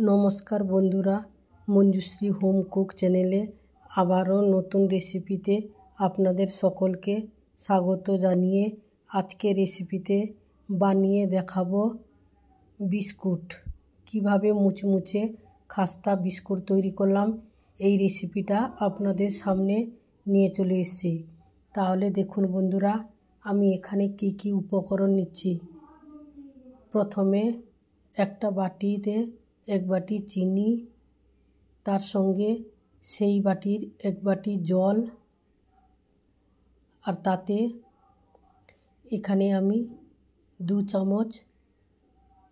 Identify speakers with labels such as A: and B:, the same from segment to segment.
A: নমস্কার বন্ধুরা, Manjushree home cook চ্যানেলে আবারও নতুন রেসিপিতে আপনাদের সকলকে স্বাগত জানিয়ে আজকে রেসিপিতে বানিয়ে দেখাবো বিস্কুট। কিভাবে মুচমুচে খাস্তা বিস্কুট তৈরি করলাম এই রেসিপিটা আপনাদের সামনে নিয়ে চলে এসেছি। তাহলে দেখুন বন্ধুরা, আমি এখানে কি কি উপকরণ নিচ্ছি। প্রথমে একটা বাটিতে 1 বাটি চিনি, তার সঙ্গে সেই বাটির 1 বাটি জল, আর তাতে এখানে আমি 2 চামচ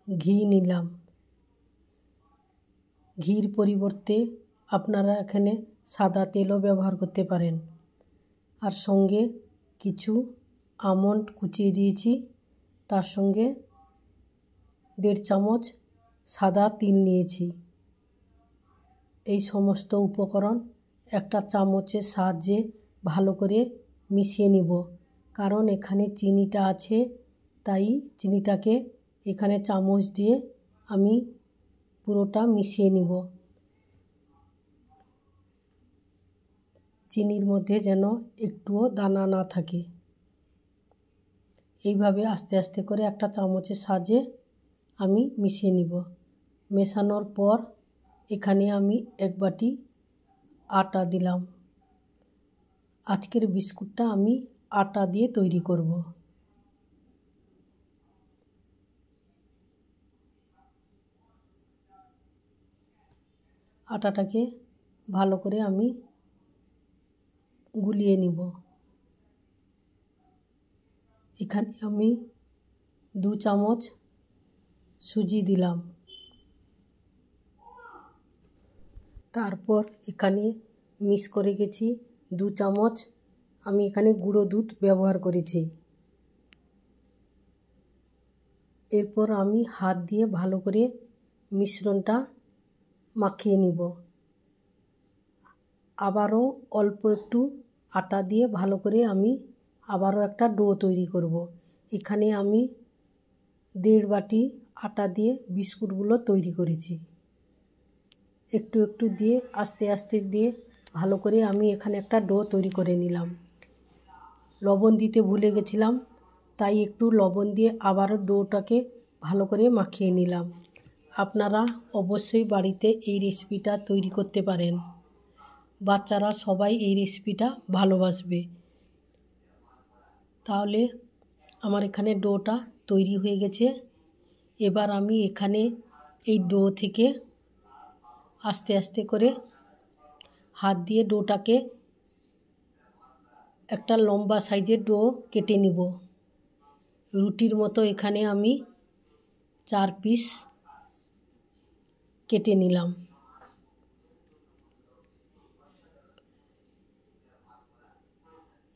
A: ঘি নিলাম। ঘির পরিবর্তে আপনারা এখানে সাদা তেলও ব্যবহার করতে পারেন। আর সঙ্গে কিছু আমন্ড কুচিয়ে দিয়েছি, তার সঙ্গে 1.5 চামচ সাদা তিল নিয়েছি। এই সমস্ত উপকরণ একটা চামচের সাহায্যে ভালো করে মিশিয়ে নিব, কারণ এখানে চিনিটা আছে, তাই চিনিটাকে এখানে চামচ দিয়ে আমি পুরোটা মিশিয়ে নিব। চিনির মধ্যে যেন একটুও দানা না থাকে। এইভাবে আস্তে আস্তে করে একটা চামচের সাহায্যে আমি মিশিয়ে নিব। মেশানোর পর এখানে আমি 1 বাটি আটা দিলাম। আজকের বিস্কুটটা আমি আটা দিয়ে তৈরি করব। আটাটাকে ভালো করে আমি গুলিয়ে নিব। এখানে আমি 2 চামচ সুজি দিলাম। তারপর এখানে মিক্স করে গেছি 2 চামচ আমি এখানে গুঁড়ো দুধ ব্যবহার করেছি। এরপর আমি হাত দিয়ে ভালো করে মিশ্রণটা মাখিয়ে নিব। আবারও অল্প একটু আটা দিয়ে ভালো করে আমি আবারও একটা ডো তৈরি করব। এখানে আমি 1.5 বাটি আটা দিয়ে বিস্কুটগুলো তৈরি করেছি। একটু একটু দিয়ে আস্তে আস্তে দিয়ে ভালো করে আমি এখানে একটা ডো তৈরি করে নিলাম। লবণ দিতে ভুলে গেছিলাম, তাই একটু লবণ দিয়ে আবারও ডোটাকে ভালো করে মাখিয়ে নিলাম। আপনারা অবশ্যই বাড়িতে এই রেসিপিটা তৈরি করতে পারেন। বাচ্চারা সবাই এই রেসিপিটা ভালোবাসবে। তাহলে আমার এখানে ডোটা তৈরি হয়ে গেছে। এবার আমি এখানে এই ডো থেকে আস্তে আস্তে করে হাত দিয়ে ডোটাকে একটা লম্বা সাইজের ডো কেটে নিব। রুটির মতো এখানে আমি 4 পিস কেটে নিলাম।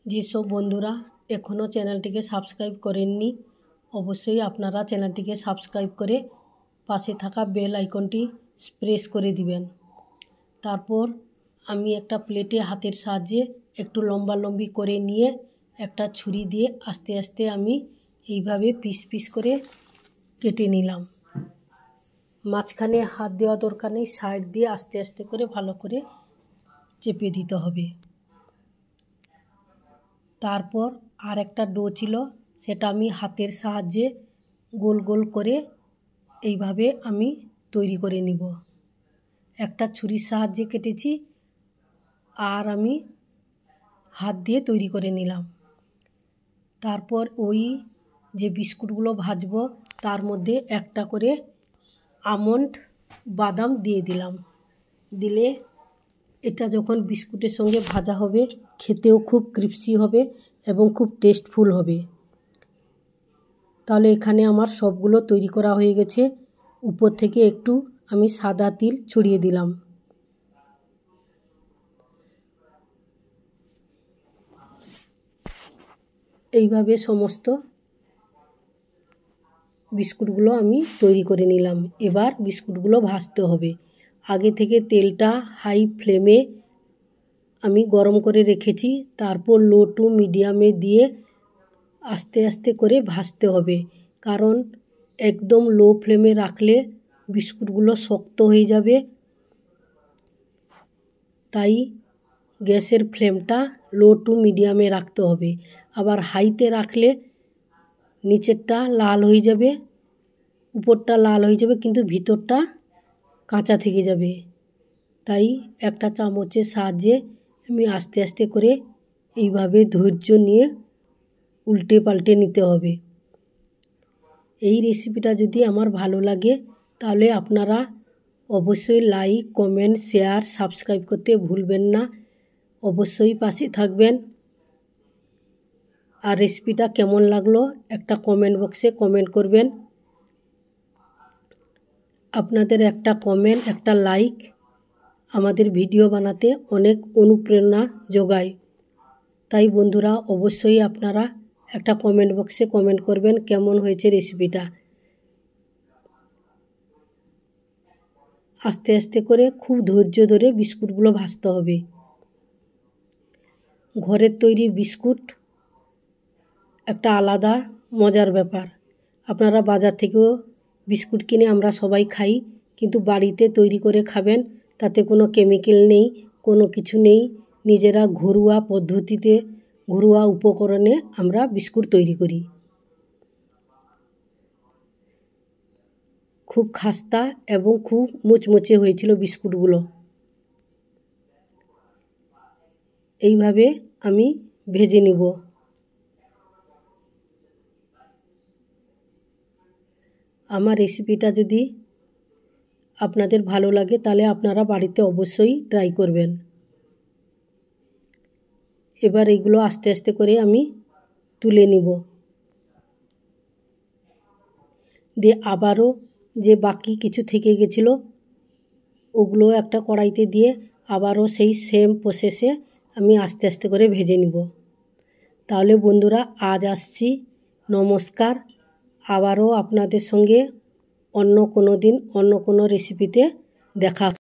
A: যেসব বন্ধুরা এখনও চ্যানেলটিকে সাবস্ক্রাইব করেননি, অবশ্যই আপনারা চ্যানেলটিকে সাবস্ক্রাইব করে পাশে থাকা বেল আইকনটি প্রেস করে দিবেন। তারপর আমি একটা প্লেটে হাতের সাহায্যে একটু লম্বালম্বি করে নিয়ে একটা ছুরি দিয়ে আস্তে আস্তে আমি এইভাবে পিস পিস করে কেটে নিলাম। মাঝখানে হাত দেওয়া দরকার নেই, সাইড দিয়ে আস্তে আস্তে করে ভালো করে চেপে দিতে হবে। তারপর আর একটা ডো ছিল, সেটা আমি হাতের সাহায্যে গোল গোল করে এইভাবে আমি তৈরি করে নিব। একটা ছুরির সাহায্যে কেটেছি, আর আমি হাত দিয়ে তৈরি করে নিলাম। তারপর ওই যে বিস্কুটগুলো ভাজবো তার মধ্যে একটা করে আমন্ড বাদাম দিয়ে দিলাম। দিলে এটা যখন বিস্কুটের সঙ্গে ভাজা হবে খেতেও খুব ক্রিস্পি হবে এবং খুব টেস্টফুল হবে। তাহলে এখানে আমার সবগুলো তৈরি করা হয়ে গেছে। উপর থেকে একটু আমি সাদা তিল ছড়িয়ে দিলাম। এইভাবে সমস্ত বিস্কুটগুলো আমি তৈরি করে নিলাম। এবার বিস্কুটগুলো ভাজতে হবে। আগে থেকে তেলটা হাই ফ্লেমে আমি গরম করে রেখেছি, তারপর লো টু মিডিয়ামে দিয়ে আস্তে আস্তে করে ভাজতে হবে, কারণ একদম লো ফ্লেমে রাখলে বিস্কুটগুলো শক্ত হয়ে যাবে। তাই গ্যাসের ফ্লেমটা লো টু মিডিয়ামে রাখতে হবে। আবার হাইতে রাখলে নিচেরটা লাল হয়ে যাবে, উপরটা লাল হয়ে যাবে, কিন্তু ভিতরটা কাঁচা থেকে যাবে। তাই একটা চামচের সাহায্যে আমি আস্তে আস্তে করে এইভাবে ধৈর্য নিয়ে উল্টে পাল্টে নিতে হবে। এই রেসিপিটা যদি আমার ভালো লাগে তাহলে আপনারা অবশ্যই লাইক, কমেন্ট, শেয়ার, সাবস্ক্রাইব করতে ভুলবেন না। অবশ্যই পাশে থাকবেন। আর রেসিপিটা কেমন লাগলো একটা কমেন্ট বক্সে কমেন্ট করবেন। আপনাদের একটা কমেন্ট, একটা লাইক আমাদের ভিডিও বানাতে অনেক অনুপ্রেরণা যোগায়। তাই বন্ধুরা অবশ্যই আপনারা একটা কমেন্ট বক্সে কমেন্ট করবেন কেমন হয়েছে রেসিপিটা। আস্তে আস্তে করে খুব ধৈর্য ধরে বিস্কুটগুলো ভাজতে হবে। ঘরের তৈরি বিস্কুট একটা আলাদা মজার ব্যাপার। আপনারা বাজার থেকেও বিস্কুট কিনে আমরা সবাই খাই, কিন্তু বাড়িতে তৈরি করে খাবেন, তাতে কোনো কেমিক্যাল নেই, কোনো কিছু নেই। নিজেরা ঘরোয়া পদ্ধতিতে, ঘরোয়া উপকরণে আমরা বিস্কুট তৈরি করি। খুব খাস্তা এবং খুব মুচমুচে হয়েছিল বিস্কুটগুলো। এইভাবে আমি ভেজে নেব। আমার রেসিপিটা যদি আপনাদের ভালো লাগে তাহলে আপনারা বাড়িতে অবশ্যই ট্রাই করবেন। এবার এইগুলো আস্তে আস্তে করে আমি তুলে নিব। দিয়ে আবারও যে বাকি কিছু থেকে গেছিলো ওগুলো একটা কড়াইতে দিয়ে আবারও সেই সেম প্রসেসে আমি আস্তে আস্তে করে ভেজে নিব। তাহলে বন্ধুরা আজ আসছি, নমস্কার। আবারও আপনাদের সঙ্গে অন্য কোনো দিন অন্য কোনো রেসিপিতে দেখা